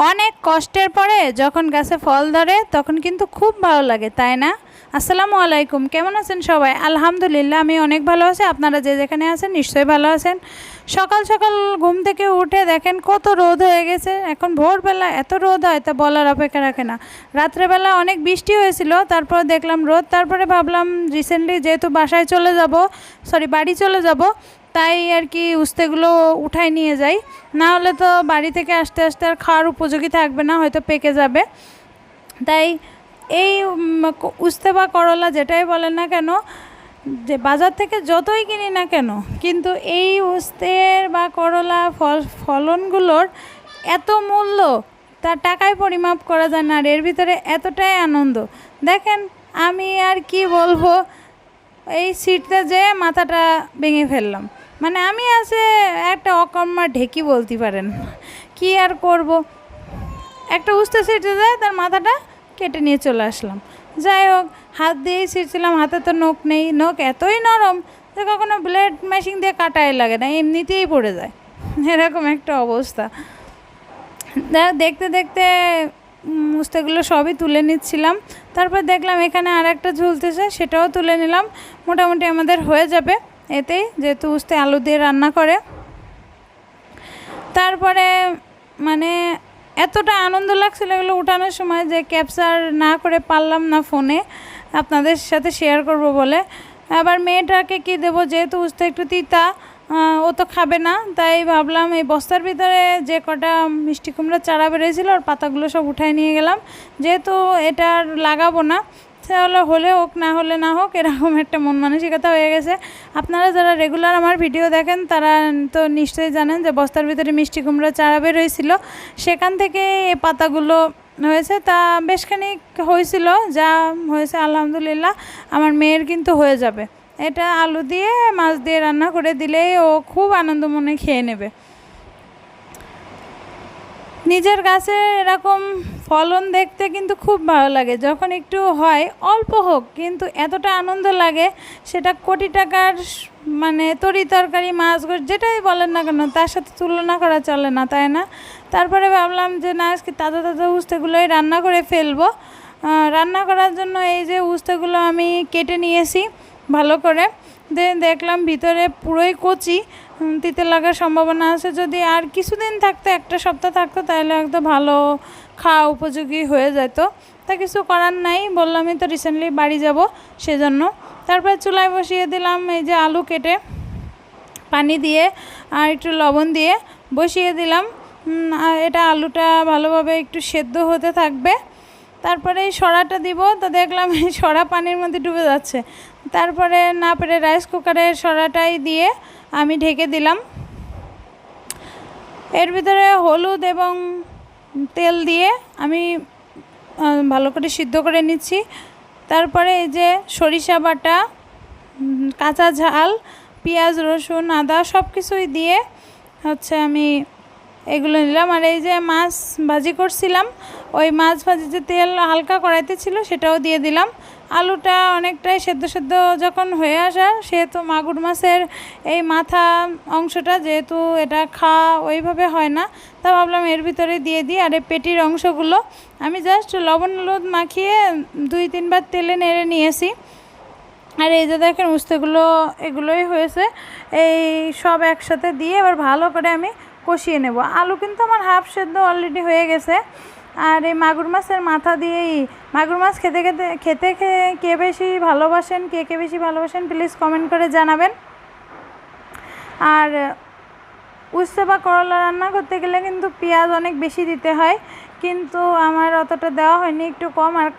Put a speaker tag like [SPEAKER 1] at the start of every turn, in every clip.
[SPEAKER 1] অনেক কষ্টের পরে যখন গাছে ফল ধরে তখন কিন্তু খুব ভালো লাগে, তাই না? আসসালামু আলাইকুম, কেমন আছেন সবাই? আলহামদুলিল্লাহ আমি অনেক ভালো আছি। আপনারা যে যেখানে আছেন নিশ্চয়ই ভালো আছেন। সকাল সকাল ঘুম থেকে উঠে দেখেন কত রোদ হয়ে গেছে। এখন ভোরবেলা এত রোদ হয় তা বলার অপেক্ষা রাখে না। রাত্রেবেলা অনেক বৃষ্টি হয়েছিল, তারপর দেখলাম রোদ। তারপরে ভাবলাম রিসেন্টলি যেহেতু বাড়ি চলে যাব, তাই আর কি উস্তেগুলো উঠাই নিয়ে যাই, না হলে তো বাড়ি থেকে আসতে আসতে আর খাওয়ার উপযোগী থাকবে না, হয়তো পেকে যাবে। তাই এই উস্তে বা করলা যেটাই বলেন না কেন, যে বাজার থেকে যতই কিনি না কেন, কিন্তু এই উস্তের বা করলা ফলনগুলোর এত মূল্য তার টাকায় পরিমাপ করা যায় না। আর এর ভিতরে এতটাই আনন্দ, দেখেন আমি আর কি বলবো, এই সিটতে যে মাথাটা ভেঙে ফেললাম। মানে আমি আছে একটা অকর্মা ঢেকি বলতে পারেন, কি আর করব। একটা উস্তে ছিটতে যায়, তার মাথাটা কেটে নিয়ে চলে আসলাম। যাই হোক, হাত দিয়েই ছিঁড়ছিলাম, হাতে তো নখ নেই, নখ এতই নরম যে কখনো ব্লেড মেশিন দিয়ে কাটাই লাগে না, এমনিতেই পড়ে যায়। এরকম একটা অবস্থা। দেখতে দেখতে উস্তেগুলো সবই তুলে নিচ্ছিলাম। তারপর দেখলাম এখানে আর একটা ঝুলতেছে, সেটাও তুলে নিলাম। মোটামুটি আমাদের হয়ে যাবে এতেই, যেহেতু উস্তে আলু দিয়ে রান্না করে। তারপরে মানে এতটা আনন্দ লাগছিল এগুলো উঠানোর সময় যে ক্যাপচার না করে পারলাম না ফোনে আপনাদের সাথে শেয়ার করব বলে। আবার মেয়েটাকে কি দেবো, যেহেতু উস্তে একটু তিতা, ও তো খাবে না, তাই ভাবলাম এই বস্তার ভিতরে যে কটা মিষ্টি কুমড়া চারা বেরিয়েছিল ওর পাতাগুলো সব উঠাই নিয়ে গেলাম। যেহেতু এটা আর লাগাবো না, তাহলে হলে হোক, না হলে না হোক, এরকম একটা মন মানসিকতা হয়ে গেছে। আপনারা যারা রেগুলার আমার ভিডিও দেখেন তারা তো নিশ্চয়ই জানেন যে বস্তার ভিতরে মিষ্টি কুমড়া চারা বেরোয়েছিল, সেখান থেকে এই পাতাগুলো হয়েছে। তা বেশখানিক হয়েছিল, যা হয়েছে আলহামদুলিল্লাহ। আমার মেয়ের কিন্তু হয়ে যাবে, এটা আলু দিয়ে মাছ দিয়ে রান্না করে দিলেই ও খুব আনন্দ মনে খেয়ে নেবে। নিজের গাছে এরকম ফলন দেখতে কিন্তু খুব ভালো লাগে, যখন একটু হয় অল্প হোক, কিন্তু এতটা আনন্দ লাগে সেটা কোটি টাকার মানে তরি তরকারি মাছ গোছ যেটাই বলেন না কেন তার সাথে তুলনা করা চলে না, তাই না? তারপরে ভাবলাম যে না, আজকে তাজা তাজা উস্তেগুলোই রান্না করে ফেলবো। রান্না করার জন্য এই যে উস্তেগুলো আমি কেটে নিয়েছি ভালো করে, দেখলাম ভিতরে পুরোই কচি, তিতে লাগার সম্ভাবনা আছে। যদি আর কিছুদিন থাকতো, একটা সপ্তাহ থাকতো, তাহলে একদম ভালো খাওয়া উপযোগী হয়ে যেত। তা কিছু করার নাই, বললামই তো রিসেন্টলি বাড়ি যাব সেজন্য। তারপরে চুলায় বসিয়ে দিলাম এই যে আলু কেটে পানি দিয়ে আর একটু লবণ দিয়ে বসিয়ে দিলাম। এটা আলুটা ভালোভাবে একটু সেদ্ধ হতে থাকবে। তারপরে এই সরাটা দিব, তো দেখলাম এই সরা পানির মধ্যে ডুবে যাচ্ছে। তারপরে না পেরে রাইস কুকারের সরাটাই দিয়ে আমি ঢেকে দিলাম। এর ভিতরে হলুদ এবং তেল দিয়ে আমি ভালো করে সিদ্ধ করে নিচ্ছি। তারপরে এই যে সরিষা বাটা, কাঁচা ঝাল, পেঁয়াজ রসুন আদা সব কিছুই দিয়ে হচ্ছে আমি এগুলো নিলাম। আর এই যে মাছ ভাজি করছিলাম, ওই মাছ ভাজি যে তেল হালকা কড়াইতে ছিল সেটাও দিয়ে দিলাম। আলুটা অনেকটাই সেদ্ধ যখন হয়ে আসা, সেহেতু মাগুর মাছের এই মাথা অংশটা যেহেতু এটা খাওয়া ওইভাবে হয় না, তা ভাবলাম এর ভিতরে দিয়ে দিই। আর এই পেটির অংশগুলো আমি জাস্ট লবণ হলুদ মাখিয়ে 2-3 বার তেলে নেড়ে নিয়েছি। আর এই যে দেখেন উস্তেগুলো এগুলোই হয়েছে। এই সব একসাথে দিয়ে এবার ভালো করে আমি কষিয়ে নেব। আলু কিন্তু আমার হাফ সেদ্ধ অলরেডি হয়ে গেছে। আর এই মাগুর মাছের মাথা দিয়েই, মাগুর মাছ খেতে কে বেশি ভালোবাসেন, কে বেশি ভালোবাসেন প্লিজ কমেন্ট করে জানাবেন। আর উস্তে বা করলা রান্না করতে গেলে কিন্তু পেঁয়াজ অনেক বেশি দিতে হয়, কিন্তু আমার অতটা দেওয়া হয়নি, একটু কম। আর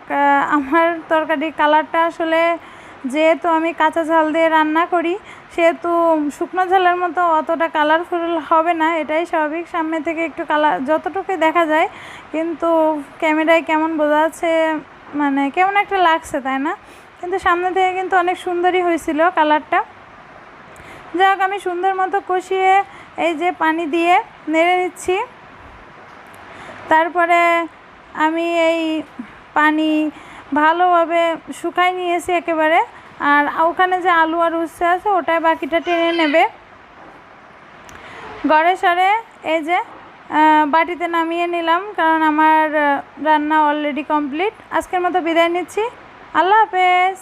[SPEAKER 1] আমার তরকারির কালারটা আসলে যেহেতু আমি কাঁচা ঝাল দিয়ে রান্না করি, সেহেতু শুকনো ঝালের মতো অতটা কালারফুল হবে না, এটাই স্বাভাবিক। সামনে থেকে একটু কালার যতটুকুই দেখা যায়, কিন্তু ক্যামেরায় কেমন বোঝা যাচ্ছে, মানে কেমন একটা লাগছে, তাই না? কিন্তু সামনে থেকে কিন্তু অনেক সুন্দরই হয়েছিল কালারটা। যাই হোক, আমি সুন্দর মতো কষিয়ে এই যে পানি দিয়ে নেড়ে নিচ্ছি। তারপরে আমি এই পানি ভালোভাবে শুকাই নিয়েছি একেবারে। আর ওখানে যে আলু আর উচ্ছে আছে ওটাই বাকিটা টেনে নেবে। গড়ে সরে এই যে বাটিতে নামিয়ে নিলাম, কারণ আমার রান্না অলরেডি কমপ্লিট। আজকের মতো বিদায় নিচ্ছি। আল্লাহ হাফেজ।